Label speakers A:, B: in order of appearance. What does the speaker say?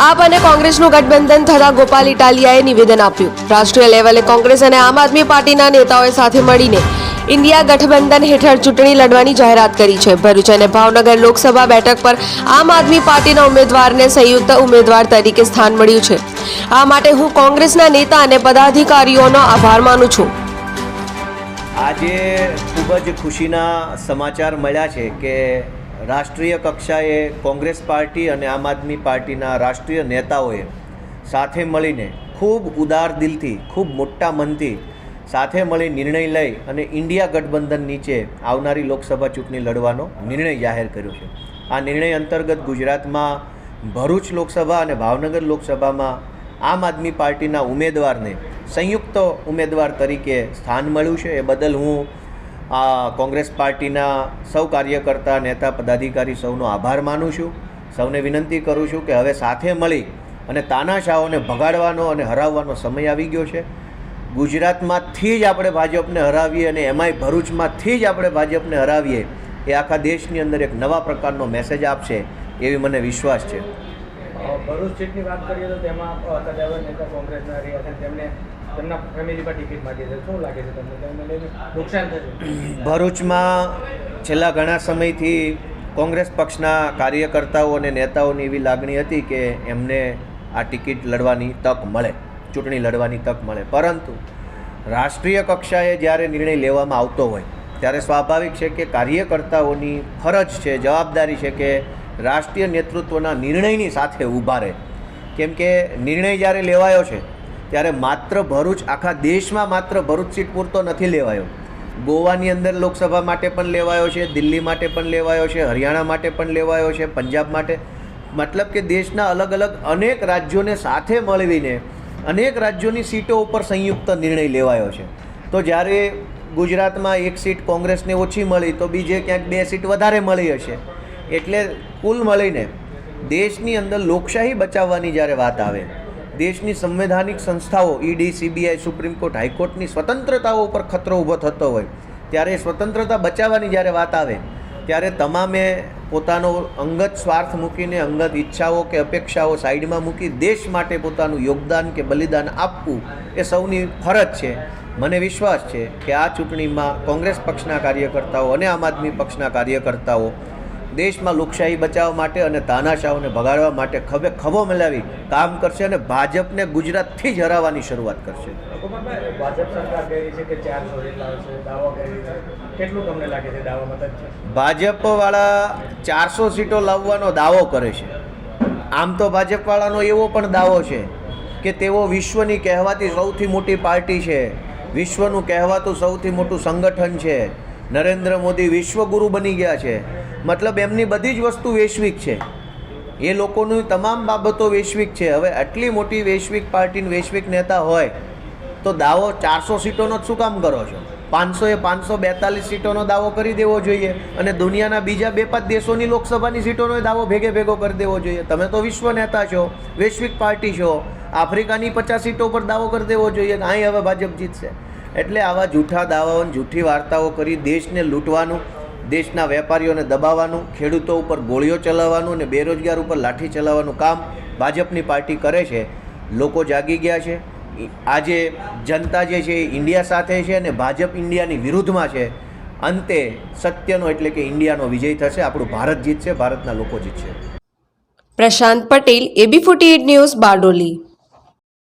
A: આપ અને કોંગ્રેસનું ગઠબંધન થતા ગોપાલ ઇટાલિયાએ નિવેદન આપ્યું. રાષ્ટ્રીય લેવલે કોંગ્રેસ અને આમ આદમી પાર્ટીના નેતાઓએ સાથે મળીને ઇન્ડિયા ગઠબંધન હેઠળ ચૂંટણી લડવાની જાહેરાત કરી છે. ભરૂચ અને ભાવનગર લોકસભા બેઠક પર આમ આદમી પાર્ટીના ઉમેદવારને સંયુક્ત ઉમેદવાર તરીકે સ્થાન મળ્યું છે. આ માટે હું કોંગ્રેસના નેતા અને પદાધિકારીઓનો આભાર માનું છું.
B: આજે ખૂબ જ ખુશીના સમાચાર મળ્યા છે કે રાષ્ટ્રીય કક્ષાએ કોંગ્રેસ પાર્ટી અને આમ આદમી પાર્ટીના રાષ્ટ્રીય નેતાઓએ સાથે મળીને ખૂબ ઉદાર દિલથી, ખૂબ મોટા મનથી સાથે મળી નિર્ણય લઈ અને ઇન્ડિયા ગઠબંધન નીચે આવનારી લોકસભા ચૂંટણી લડવાનો નિર્ણય જાહેર કર્યો છે. આ નિર્ણય અંતર્ગત ગુજરાતમાં ભરૂચ લોકસભા અને ભાવનગર લોકસભામાં આમ આદમી પાર્ટીના ઉમેદવારને સંયુક્ત ઉમેદવાર તરીકે સ્થાન મળ્યું છે. એ બદલ હું કોંગ્રેસ પાર્ટીના સૌ કાર્યકર્તા, નેતા, પદાધિકારી સૌનો આભાર માનું છું. સૌને વિનંતી કરું છું કે હવે સાથે મળી અને તાનાશાહોને ભગાડવાનો અને હરાવવાનો સમય આવી ગયો છે. ગુજરાતમાંથી જ આપણે ભાજપને હરાવીએ અને એમાંય ભરૂચમાંથી જ આપણે ભાજપને હરાવીએ એ આખા દેશની અંદર એક નવા પ્રકારનો મેસેજ આપશે એવી મને વિશ્વાસ છે.
C: ભરૂચ સીટની વાત કરીએ તો તેમાં કદાવર નેતા કોંગ્રેસના રહ્યા છે, તેમને તેમના ફેમિલી પર ટિકિટ માંગી છે. શું લાગે છે તમને નુકસાન થશે?
B: ભરૂચમાં છેલ્લા ઘણા સમયથી કોંગ્રેસ પક્ષના કાર્યકર્તાઓ અને નેતાઓની એવી લાગણી હતી કે એમને આ ટિકિટ લડવાની તક મળે, ચૂંટણી લડવાની તક મળે. પરંતુ રાષ્ટ્રીય કક્ષાએ જ્યારે નિર્ણય લેવામાં આવતો હોય ત્યારે સ્વાભાવિક છે કે કાર્યકર્તાઓની ફરજ છે, જવાબદારી છે કે રાષ્ટ્રીય નેતૃત્વના નિર્ણયની સાથે ઊભા રહે. કેમ કે નિર્ણય જ્યારે લેવાયો છે ત્યારે માત્ર ભરૂચ, આખા દેશમાં માત્ર ભરૂચ સીટ પૂરતો નથી લેવાયો. ગોવાની અંદર લોકસભા માટે પણ લેવાયો છે, દિલ્હી માટે પણ લેવાયો છે, હરિયાણા માટે પણ લેવાયો છે, પંજાબ માટે, મતલબ કે દેશના અલગ અલગ અનેક રાજ્યોને સાથે મળવીને અનેક રાજ્યોની સીટો ઉપર સંયુક્ત નિર્ણય લેવાયો છે. તો જ્યારે ગુજરાતમાં એક સીટ કોંગ્રેસને ઓછી મળી તો બીજે ક્યાંક 2 સીટ વધારે મળી હશે. એટલે કુલ મળીને દેશની અંદર લોકશાહી બચાવવાની જ્યારે વાત આવે, દેશની સંવૈધાનિક સંસ્થાઓ ઈડી, સીબીઆઈ, સુપ્રીમ કોર્ટ, હાઈકોર્ટની સ્વતંત્રતાઓ ઉપર ખતરો ઊભો થતો હોય ત્યારે સ્વતંત્રતા બચાવવાની જ્યારે વાત આવે ત્યારે તમામે પોતાનો અંગત સ્વાર્થ મૂકીને, અંગત ઈચ્છાઓ કે અપેક્ષાઓ સાઈડમાં મૂકી દેશ માટે પોતાનું યોગદાન કે બલિદાન આપવું એ સૌની ફરજ છે. મને વિશ્વાસ છે કે આ ચૂંટણીમાં કોંગ્રેસ પક્ષના કાર્યકર્તાઓ અને આમ આદમી પક્ષના કાર્યકર્તાઓ દેશમાં લોકશાહી બચાવવા માટે અને તાનાશાહોને ભગાડવા માટે ખભે ખભો મિલાવી કામ કરશે અને ભાજપને ગુજરાતથી જ હરાવવાની શરૂઆત કરશે.
C: ભાજપ સરકાર કહી રહી છે કે 400 જેટલા છે, દાવો કરી છે. કેટલું તમને લાગે છે દાવામાં મતલબ છે?
B: ભાજપવાળા 400 સીટો લાવવાનો દાવો કરે છે. આમ તો ભાજપવાળાનો એવો પણ દાવો છે કે તેઓ વિશ્વની કહેવાતી સૌથી મોટી પાર્ટી છે, વિશ્વનું કહેવાતું સૌથી મોટું સંગઠન છે, નરેન્દ્ર મોદી વિશ્વગુરુ બની ગયા છે. મતલબ એમની બધી જ વસ્તુ વૈશ્વિક છે, એ લોકોની તમામ બાબતો વૈશ્વિક છે. હવે આટલી મોટી વૈશ્વિક પાર્ટીને વૈશ્વિક નેતા હોય તો દાવો 400 સીટોનો જ શું કામ કરો છો? 542 સીટોનો દાવો કરી દેવો જોઈએ અને દુનિયાના બીજા 2-5 દેશોની લોકસભાની સીટોનો દાવો ભેગો કરી દેવો જોઈએ. તમે તો વિશ્વ નેતા છો, વૈશ્વિક પાર્ટી છો. આફ્રિકાની 50 સીટો પર દાવો કરી દેવો જોઈએ કે અહીં હવે ભાજપ જીતશે. એટલે આવા જૂઠા દાવાઓ, જૂઠી વાર્તાઓ કરી દેશને લૂંટવાનું, દેશના વેપારીઓને દબાવવાનું, ખેડૂતો ઉપર ગોળીઓ ચલાવવાનું અને બેરોજગાર ઉપર લાઠી ચલાવવાનું કામ ભાજપની પાર્ટી કરે છે. લોકો જાગી ગયા છે. આજે જનતા જે છે એ ઇન્ડિયા સાથે છે અને ભાજપ ઇન્ડિયાની વિરુદ્ધમાં છે. અંતે સત્યનો એટલે કે ઇન્ડિયાનો વિજય થશે. આપણું ભારત જીતશે, ભારતના લોકો જીતશે.
A: પ્રશાંત પટેલ, AB48 ન્યૂઝ, બારડોલી.